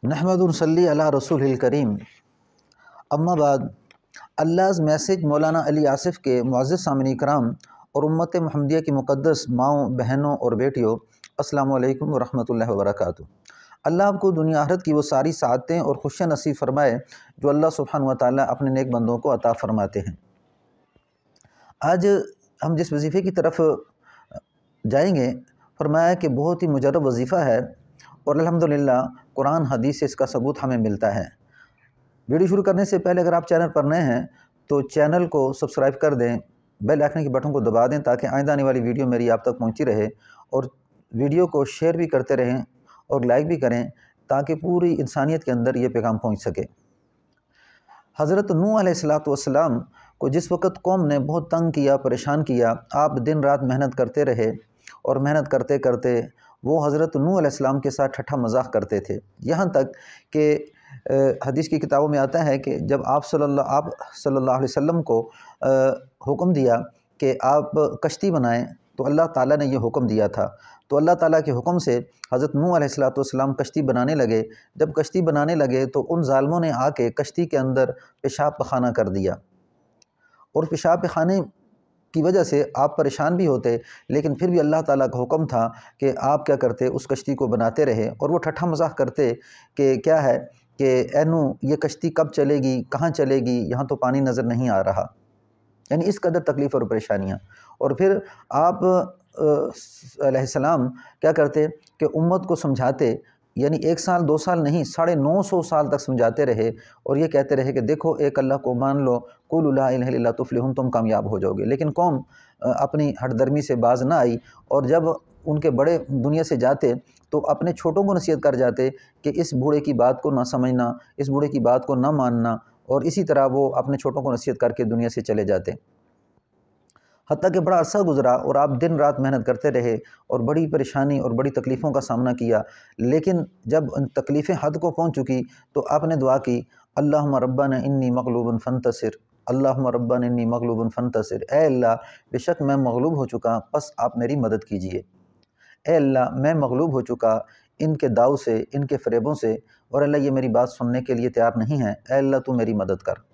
نحمد نصلی علی رسول الکریم اما بعد Allah's message مولانا علی آصف کے معزز سامعین کرام اور امت محمدیہ کی مقدس ماؤں بہنوں اور بیٹیوں، السلام علیکم ورحمۃ اللہ وبرکاتہ۔ اللہ آپ کو دنیا آخرت کی وہ ساری سعادتیں اور خوشیاں نصیب فرمائے جو اللہ سبحانہ و تعالیٰ اپنے نیک بندوں کو عطا فرماتے ہیں۔ آج ہم جس وظیفے کی طرف جائیں گے، فرمایا کہ بہت ہی مجرب وظیفہ ہے اور الحمدللہ قرآن حدیث سے اس کا ثبوت ہمیں ملتا ہے۔ ویڈیو شروع کرنے سے پہلے اگر آپ چینل پر نئے ہیں تو چینل کو سبسکرائب کر دیں، بیل آئیکن کے بٹن کو دبا دیں تاکہ آئندہ آنے والی ویڈیو میری آپ تک پہنچی رہے، اور ویڈیو کو شیئر بھی کرتے رہیں اور لائک بھی کریں تاکہ پوری انسانیت کے اندر یہ پیغام پہنچ سکے۔ حضرت نوح علیہ السلام کو جس وقت قوم نے بہت تنگ کیا، پریشان کیا، آپ دن رات محنت کرتے رہے اور محنت کرتے کرتے وہ حضرت نوح علیہ السلام کے ساتھ ٹھٹھا مذاق کرتے تھے، یہاں تک کہ حدیث کی کتابوں میں آتا ہے کہ جب آپ صلی اللہ علیہ وسلم کو حکم دیا کہ آپ کشتی بنائیں تو اللہ تعالیٰ نے یہ حکم دیا تھا، تو اللہ تعالیٰ کے حکم سے حضرت نوح علیہ السلام کشتی بنانے لگے۔ جب کشتی بنانے لگے تو ان ظالموں نے آ کے کشتی کے اندر پیشاب پخانہ کر دیا، اور پیشاب پخانے کی وجہ سے آپ پریشان بھی ہوتے، لیکن پھر بھی اللہ تعالیٰ کا حکم تھا کہ آپ کیا کرتے، اس کشتی کو بناتے رہے، اور وہ ٹھٹھا مذاق کرتے کہ کیا ہے کہ اے نوح یہ کشتی کب چلے گی، کہاں چلے گی، یہاں تو پانی نظر نہیں آ رہا، یعنی اس قدر تکلیف اور پریشانیاں۔ اور پھر آپ علیہ السلام کیا کرتے کہ امت کو سمجھاتے، یعنی 1 سال 2 سال نہیں، 950 سال تک سمجھاتے رہے اور یہ کہتے رہے کہ دیکھو ایک اللہ کو مان لو، قولوا لا الہ الا اللہ تفلحون، تم کامیاب ہو جاؤ گے۔ لیکن قوم اپنی ہٹ درمی سے باز نہ آئی، اور جب ان کے بڑے دنیا سے جاتے تو اپنے چھوٹوں کو نصیحت کر جاتے کہ اس بوڑھے کی بات کو نہ سمجھنا، اس بوڑھے کی بات کو نہ ماننا، اور اسی طرح وہ اپنے چھوٹوں کو نصیحت کر کے دنیا سے چلے جاتے۔ حتیٰ کہ بڑا عرصہ گزرا اور آپ دن رات محنت کرتے رہے اور بڑی پریشانی اور بڑی تکلیفوں کا سامنا کیا، لیکن جب ان تکلیفیں حد کو پہنچ چکی تو آپ نے دعا کی، اللہم ربنا انی مغلوب فانتصر، اللہم ربنا انی مغلوب فانتصر، اے اللہ بے شک میں مغلوب ہو چکا، پس آپ میری مدد کیجئے۔ اے اللہ میں مغلوب ہو چکا ان کے داؤ سے، ان کے فریبوں سے، اور اللہ یہ میری بات سننے کے لیے تیار نہیں ہے، اے اللہ تو میری مدد کر۔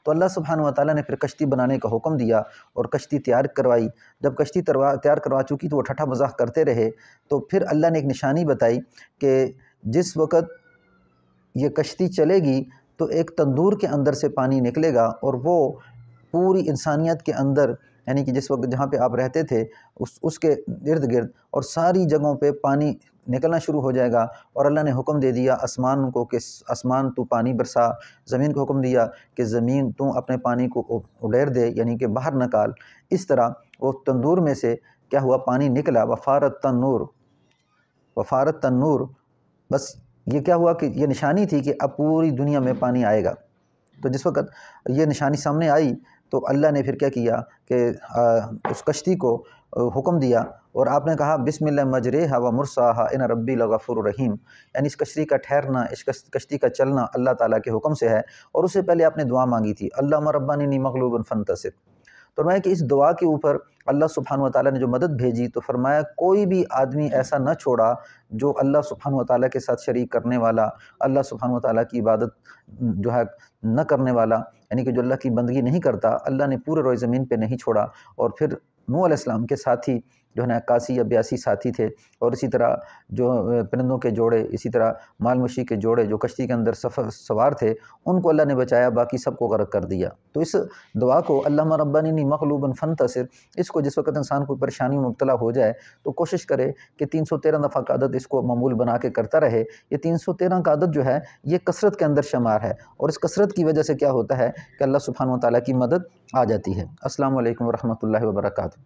تو اللہ سبحانہ و تعالیٰ نے پھر کشتی بنانے کا حکم دیا اور کشتی تیار کروائی۔ جب کشتی تیار کروا چکی تو وہ ٹھٹھا مذاق کرتے رہے، تو پھر اللہ نے ایک نشانی بتائی کہ جس وقت یہ کشتی چلے گی تو ایک تندور کے اندر سے پانی نکلے گا، اور وہ پوری انسانیت کے اندر، یعنی کہ جس وقت جہاں پہ آپ رہتے تھے اس کے ارد گرد اور ساری جگہوں پہ پانی نکلنا شروع ہو جائے گا، اور اللہ نے حکم دے دیا آسمان کو کہ آسمان تو پانی برسا، زمین کو حکم دیا کہ زمین تو اپنے پانی کو اڈیر دے، یعنی کہ باہر نکال۔ اس طرح وہ تندور میں سے کیا ہوا، پانی نکلا، وفارت تنور، وفارت تنور، بس یہ کیا ہوا کہ یہ نشانی تھی کہ اب پوری دنیا میں پانی آئے گا۔ تو جس وقت یہ نشانی سامنے آئی تو اللہ نے پھر کیا کیا کہ اس کشتی کو حکم دیا، اور آپ نے کہا بسم اللہ مجریہا و مرساہا ان ربی لغفور رحیم، یعنی اس کشتی کا ٹھہرنا، اس کشتی کا چلنا اللہ تعالیٰ کے حکم سے ہے، اور اس سے پہلے آپ نے دعا مانگی تھی، اللہم ربنا انی مغلوب فانتصر۔ تو فرمایا کہ اس دعا کے اوپر اللہ سبحانہ و تعالیٰ نے جو مدد بھیجی، تو فرمایا کوئی بھی آدمی ایسا نہ چھوڑا جو اللہ سبحانہ و تعالیٰ کے ساتھ شریک کرنے والا، اللہ سبحانہ و تعالیٰ کی عبادت جو ہے نہ کرنے والا، یعنی کہ جو اللہ کی بندگی نہیں کرتا، اللہ نے پورے روئے زمین پہ نہیں چھوڑا۔ اور پھر نوح علیہ السلام کے ساتھی جو ہے نا 81 یا 82 ساتھی تھے، اور اسی طرح جو پرندوں کے جوڑے، اسی طرح مال مویشی کے جوڑے جو کشتی کے اندر سوار تھے، ان کو اللہ نے بچایا، باقی سب کو غرق کر دیا۔ تو اس دعا کو اللہم ربنا انی مغلوب فانتصر، اس کو جس وقت انسان کوئی پریشانی میں مبتلا ہو جائے تو کوشش کرے کہ 313 دفعہ کا عدد اس کو معمول بنا کے کرتا رہے۔ یہ 313 کا عدد جو ہے یہ کثرت کے اندر شمار ہے، اور اس کثرت کی وجہ سے کیا ہوتا ہے کہ اللہ سبحانہ و تعالیٰ کی مدد آ جاتی ہے۔ السلام علیکم ورحمۃ اللہ وبرکاتہ۔